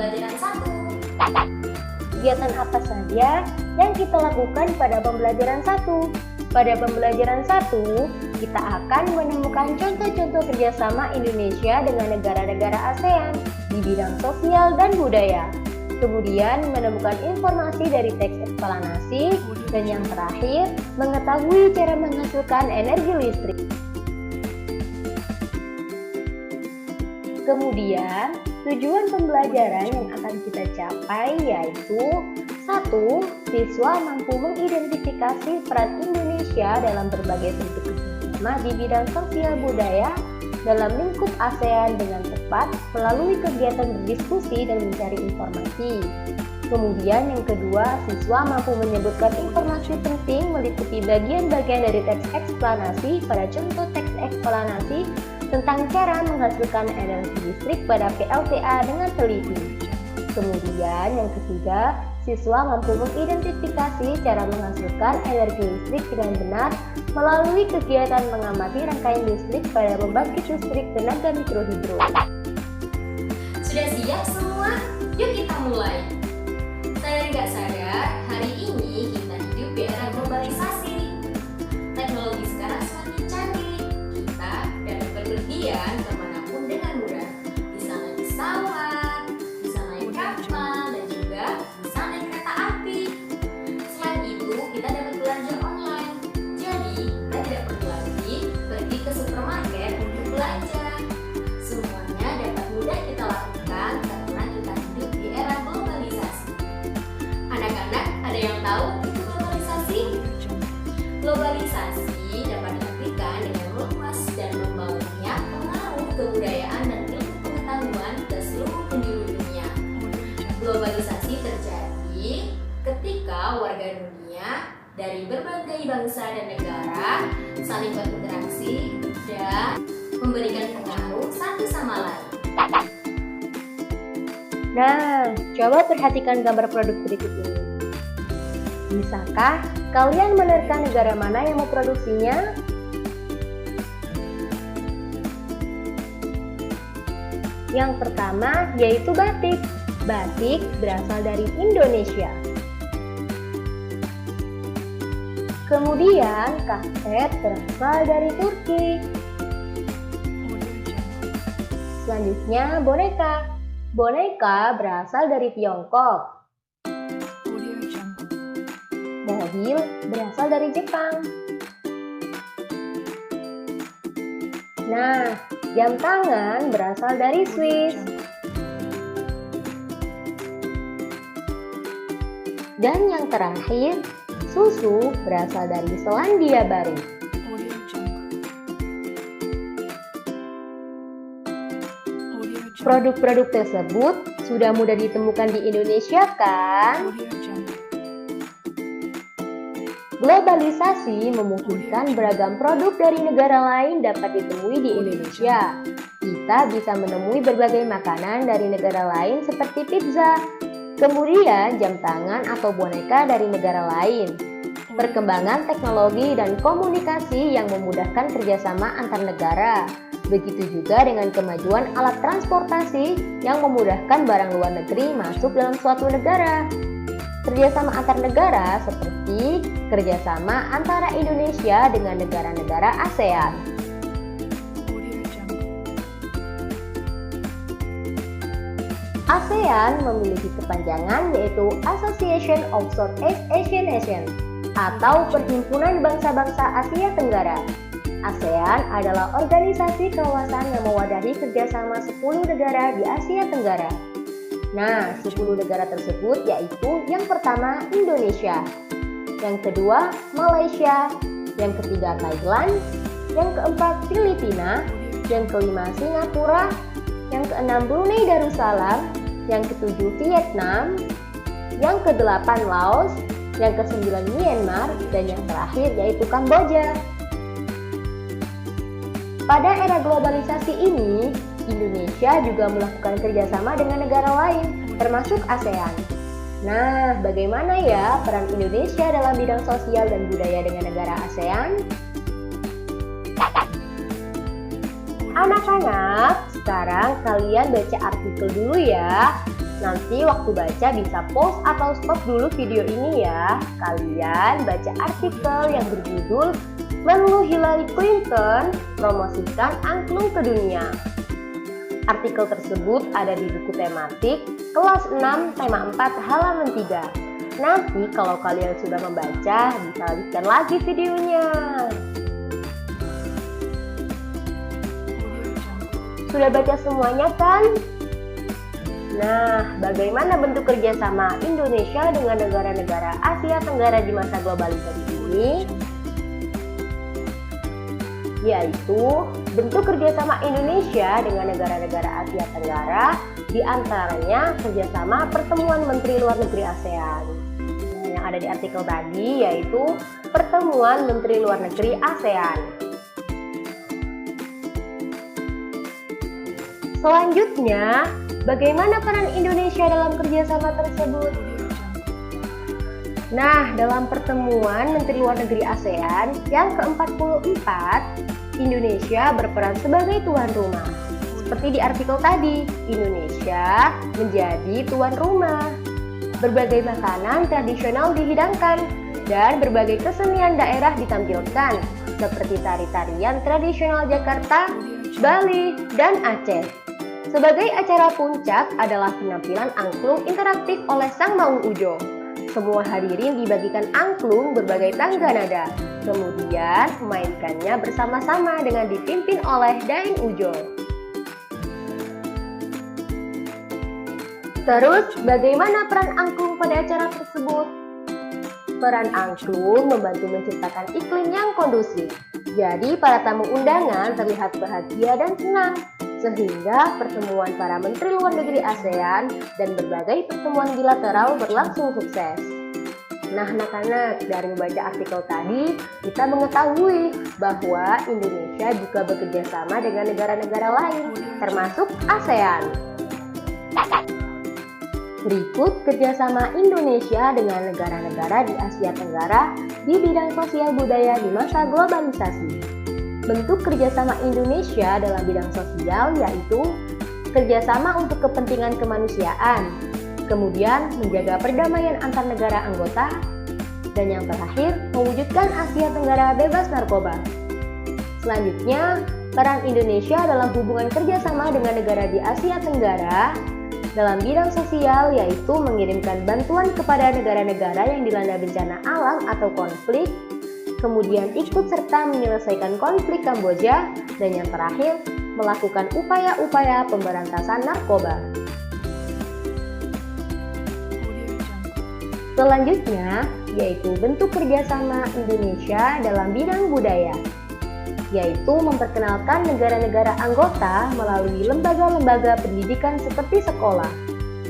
pembelajaran 1. Kegiatan apa saja yang kita lakukan pada pembelajaran 1? Pada pembelajaran 1, kita akan menemukan contoh-contoh kerjasama Indonesia dengan negara-negara ASEAN di bidang sosial dan budaya. Kemudian menemukan informasi dari teks eksplanasi, dan yang terakhir, mengetahui cara menghasilkan energi listrik. Kemudian, tujuan pembelajaran yang akan kita capai yaitu 1. Siswa mampu mengidentifikasi peran Indonesia dalam berbagai bentuk kerjasama di bidang sosial budaya dalam lingkup ASEAN dengan tepat melalui kegiatan berdiskusi dan mencari informasi. Kemudian yang kedua, siswa mampu menyebutkan informasi penting meliputi bagian-bagian dari teks eksplanasi pada contoh teks eksplanasi tentang cara menghasilkan energi listrik pada PLTA dengan teliti. Kemudian yang ketiga, siswa mampu mengidentifikasi cara menghasilkan energi listrik dengan benar melalui kegiatan mengamati rangkaian listrik pada pembangkit listrik tenaga mikrohidro. Sudah siap semua? Yuk kita mulai. Sadar nggak sadar, hari ini kita hidup di era globalisasi. Teknologi sekarang semakin canggih. Kita dapat berpergian kemanapun dengan mudah. Bisa naik pesawat, bisa naik kapal, dan juga bisa naik kereta api. Selain itu, kita dapat belanja online. Jadi, kita tidak perlu lagi pergi ke supermarket untuk belanja. Semuanya dapat mudah kita lakukan karena kita hidup di era globalisasi. Anak-anak, ada yang tahu itu globalisasi? Globalisasi dapat diartikan dengan meluas dan membaurnya pengaruh kebudayaan dan ilmu pengetahuan ke seluruh penjuru dunia. Globalisasi terjadi ketika warga dunia dari berbagai bangsa dan negara saling berinteraksi dan memberikan pengaruh satu sama lain. Nah, coba perhatikan gambar produk berikut ini. Bisakah kalian menerka negara mana yang memproduksinya? Yang pertama yaitu batik. Batik berasal dari Indonesia. Kemudian kaset berasal dari Turki. Selanjutnya boneka. Boneka berasal dari Tiongkok. Mobil berasal dari Jepang. Nah, jam tangan berasal dari Swiss. Dan yang terakhir, susu berasal dari Selandia Baru. Produk-produk tersebut sudah mudah ditemukan di Indonesia, kan? Globalisasi memungkinkan beragam produk dari negara lain dapat ditemui di Indonesia. Kita bisa menemui berbagai makanan dari negara lain seperti pizza, kemudian jam tangan atau boneka dari negara lain. Perkembangan teknologi dan komunikasi yang memudahkan kerjasama antar negara. Begitu juga dengan kemajuan alat transportasi yang memudahkan barang luar negeri masuk dalam suatu negara. Kerjasama antar negara seperti kerjasama antara Indonesia dengan negara-negara ASEAN. ASEAN memiliki kepanjangan yaitu Association of Southeast Asian Nations atau Perhimpunan Bangsa-Bangsa Asia Tenggara. ASEAN adalah organisasi kawasan yang mewadahi kerjasama 10 negara di Asia Tenggara. Nah, 10 negara tersebut yaitu yang pertama Indonesia, yang kedua Malaysia, yang ketiga Thailand, yang keempat Filipina, yang kelima Singapura, yang keenam Brunei Darussalam, yang ketujuh Vietnam, yang kedelapan Laos, yang kesembilan Myanmar, dan yang terakhir yaitu Kamboja. Pada era globalisasi ini, Indonesia juga melakukan kerjasama dengan negara lain, termasuk ASEAN. Nah, bagaimana ya peran Indonesia dalam bidang sosial dan budaya dengan negara ASEAN? Anak-anak, sekarang kalian baca artikel dulu ya. Nanti waktu baca bisa pause atau stop dulu video ini ya. Kalian baca artikel yang berjudul Menlu Hillary Clinton promosikan angklung ke dunia. Artikel tersebut ada di buku tematik kelas 6 tema 4 halaman 3. Nanti kalau kalian sudah membaca bisa lanjutkan lagi videonya. Sudah baca semuanya kan? Nah, bagaimana bentuk kerjasama Indonesia dengan negara-negara Asia Tenggara di masa globalisasi ini? Yaitu bentuk kerjasama Indonesia dengan negara-negara Asia Tenggara, diantaranya kerjasama pertemuan Menteri Luar Negeri ASEAN. Nah, yang ada di artikel tadi yaitu pertemuan Menteri Luar Negeri ASEAN. Selanjutnya, bagaimana peran Indonesia dalam kerjasama tersebut? Nah, dalam pertemuan Menteri Luar Negeri ASEAN yang ke-44, Indonesia berperan sebagai tuan rumah. Seperti di artikel tadi, Indonesia menjadi tuan rumah. Berbagai makanan tradisional dihidangkan dan berbagai kesenian daerah ditampilkan, seperti tari-tarian tradisional Jakarta, Bali, dan Aceh. Sebagai acara puncak adalah penampilan angklung interaktif oleh Sang Maung Ujo. Semua hadirin dibagikan angklung berbagai tangga nada, kemudian memainkannya bersama-sama dengan dipimpin oleh Daeng Ujo. Terus, bagaimana peran angklung pada acara tersebut? Peran angklung membantu menciptakan iklim yang kondusif. Jadi, para tamu undangan terlihat bahagia dan senang, sehingga pertemuan para Menteri Luar Negeri ASEAN dan berbagai pertemuan bilateral berlangsung sukses. Nah, anak-anak, dari membaca artikel tadi, kita mengetahui bahwa Indonesia juga bekerja sama dengan negara-negara lain, termasuk ASEAN. Berikut kerjasama Indonesia dengan negara-negara di Asia Tenggara di bidang sosial budaya di masa globalisasi. Bentuk kerjasama Indonesia dalam bidang sosial yaitu kerjasama untuk kepentingan kemanusiaan, kemudian menjaga perdamaian antar negara anggota, dan yang terakhir mewujudkan Asia Tenggara bebas narkoba. Selanjutnya, peran Indonesia dalam hubungan kerjasama dengan negara di Asia Tenggara dalam bidang sosial yaitu mengirimkan bantuan kepada negara-negara yang dilanda bencana alam atau konflik, kemudian ikut serta menyelesaikan konflik Kamboja, dan yang terakhir melakukan upaya-upaya pemberantasan narkoba. Selanjutnya, yaitu bentuk kerjasama Indonesia dalam bidang budaya, yaitu memperkenalkan negara-negara anggota melalui lembaga-lembaga pendidikan seperti sekolah,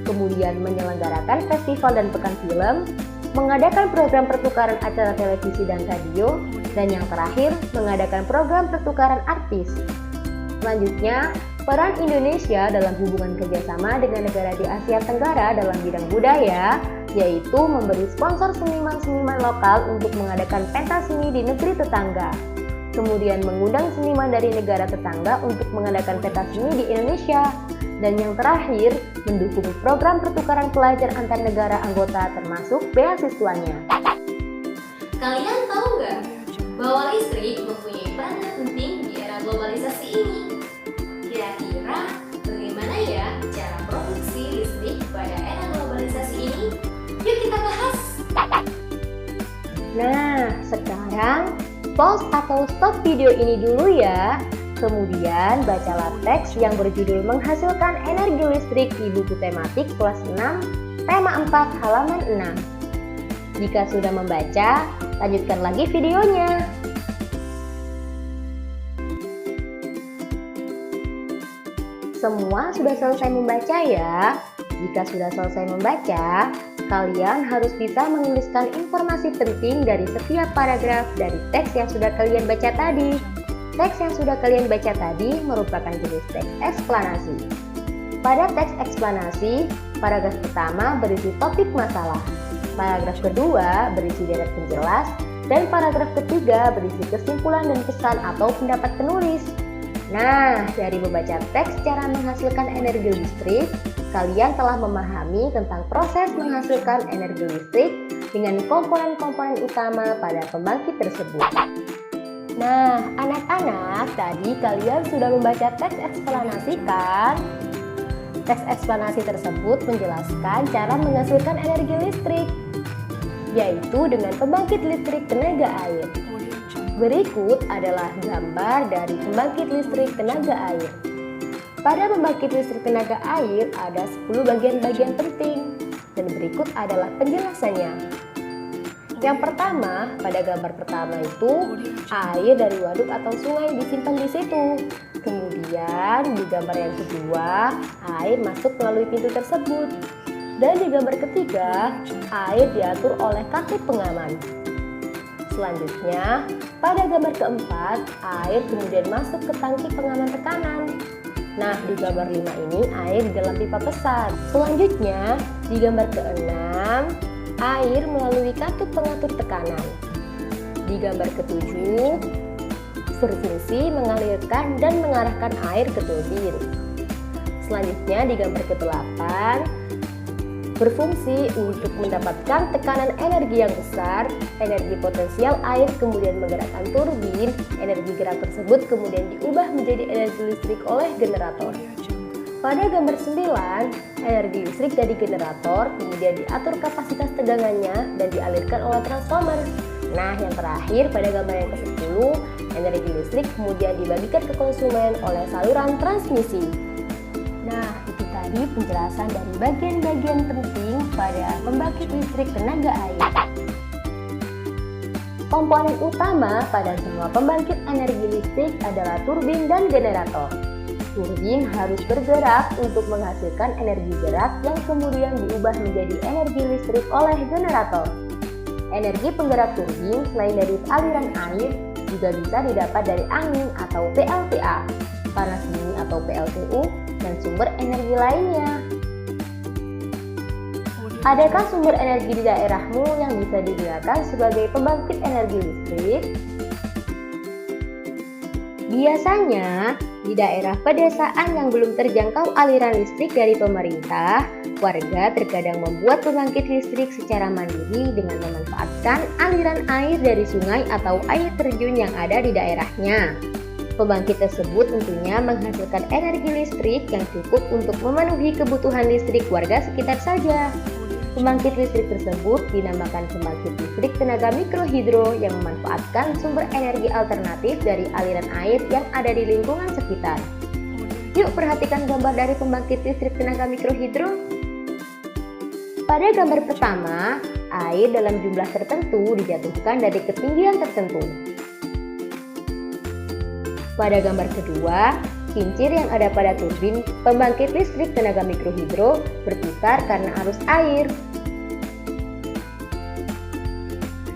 kemudian menyelenggarakan festival dan pekan film, mengadakan program pertukaran acara televisi dan radio, dan yang terakhir, mengadakan program pertukaran artis. Selanjutnya, peran Indonesia dalam hubungan kerjasama dengan negara di Asia Tenggara dalam bidang budaya, yaitu memberi sponsor seniman-seniman lokal untuk mengadakan pentas seni di negeri tetangga. Kemudian mengundang seniman dari negara tetangga untuk mengadakan pentas seni di Indonesia. Dan yang terakhir, mendukung program pertukaran pelajar antar negara anggota termasuk beasiswanya. Kalian tahu nggak bahwa listrik mempunyai peran penting di era globalisasi ini? Kira-kira bagaimana ya cara produksi listrik pada era globalisasi ini? Yuk kita bahas! Nah, sekarang pause atau stop video ini dulu ya. Kemudian bacalah teks yang berjudul Menghasilkan Energi Listrik di buku tematik kelas 6, tema 4 halaman 6. Jika sudah membaca, lanjutkan lagi videonya. Semua sudah selesai membaca ya? Jika sudah selesai membaca, kalian harus bisa menuliskan informasi penting dari setiap paragraf dari teks yang sudah kalian baca tadi. Teks yang sudah kalian baca tadi merupakan jenis teks eksplanasi. Pada teks eksplanasi, paragraf pertama berisi topik masalah, paragraf kedua berisi deret penjelas, dan paragraf ketiga berisi kesimpulan dan pesan atau pendapat penulis. Nah, dari membaca teks cara menghasilkan energi listrik, kalian telah memahami tentang proses menghasilkan energi listrik dengan komponen-komponen utama pada pembangkit tersebut. Nah, anak-anak, tadi kalian sudah membaca teks eksplanasi kan? Teks eksplanasi tersebut menjelaskan cara menghasilkan energi listrik, yaitu dengan pembangkit listrik tenaga air. Berikut adalah gambar dari pembangkit listrik tenaga air. Pada pembangkit listrik tenaga air ada 10 bagian-bagian penting, dan berikut adalah penjelasannya. Yang pertama, pada gambar pertama itu air dari waduk atau sungai disimpan di situ. Kemudian di gambar yang kedua, air masuk melalui pintu tersebut. Dan di gambar ketiga, air diatur oleh kartu pengaman. Selanjutnya, pada gambar keempat, air kemudian masuk ke tangki pengaman tekanan. Nah, di gambar 5 ini air di dalam pipa besar. Selanjutnya, di gambar keenam, air melalui kartu pengatur tekanan. Di gambar ketujuh, berfungsi mengalirkan dan mengarahkan air ke turbin. Selanjutnya di gambar ke-8, berfungsi untuk mendapatkan tekanan energi yang besar, energi potensial air kemudian menggerakkan turbin, energi gerak tersebut kemudian diubah menjadi energi listrik oleh generator. Pada gambar 9, energi listrik dari generator kemudian diatur kapasitas tegangannya dan dialirkan oleh transformer. Nah, yang terakhir pada gambar yang ke-10, energi listrik kemudian dibagikan ke konsumen oleh saluran transmisi. Nah, itu tadi penjelasan dari bagian-bagian penting pada pembangkit listrik tenaga air. Komponen utama pada semua pembangkit energi listrik adalah turbin dan generator. Turbin harus bergerak untuk menghasilkan energi gerak yang kemudian diubah menjadi energi listrik oleh generator. Energi penggerak turbin selain dari aliran air juga bisa didapat dari angin atau PLTA, panas bumi atau PLTU, dan sumber energi lainnya. Adakah sumber energi di daerahmu yang bisa digunakan sebagai pembangkit energi listrik? Biasanya, di daerah pedesaan yang belum terjangkau aliran listrik dari pemerintah, warga terkadang membuat pembangkit listrik secara mandiri dengan memanfaatkan aliran air dari sungai atau air terjun yang ada di daerahnya. Pembangkit tersebut tentunya menghasilkan energi listrik yang cukup untuk memenuhi kebutuhan listrik warga sekitar saja. Pembangkit listrik tersebut dinamakan pembangkit listrik tenaga mikrohidro yang memanfaatkan sumber energi alternatif dari aliran air yang ada di lingkungan sekitar. Yuk perhatikan gambar dari pembangkit listrik tenaga mikrohidro. Pada gambar pertama, air dalam jumlah tertentu dijatuhkan dari ketinggian tertentu. Pada gambar kedua, kincir yang ada pada turbin pembangkit listrik tenaga mikrohidro berputar karena arus air.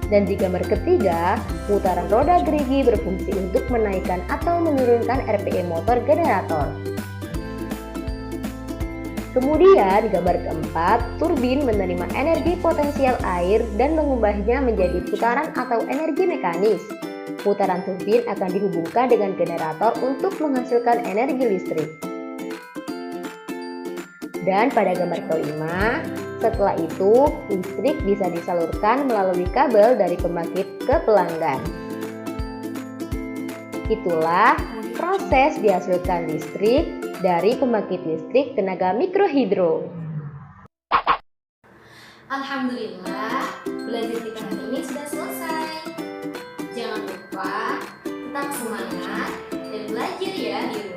Dan di gambar ketiga, putaran roda gerigi berfungsi untuk menaikkan atau menurunkan RPM motor generator. Kemudian gambar keempat, turbin menerima energi potensial air dan mengubahnya menjadi putaran atau energi mekanis. Putaran turbin akan dihubungkan dengan generator untuk menghasilkan energi listrik. Dan pada gambar kelima, setelah itu listrik bisa disalurkan melalui kabel dari pembangkit ke pelanggan. Itulah proses dihasilkan listrik dari pembangkit listrik tenaga mikrohidro. Alhamdulillah, belajar kita hari ini sudah selesai. Jangan lupa tetap semangat dan belajar ya di rumah.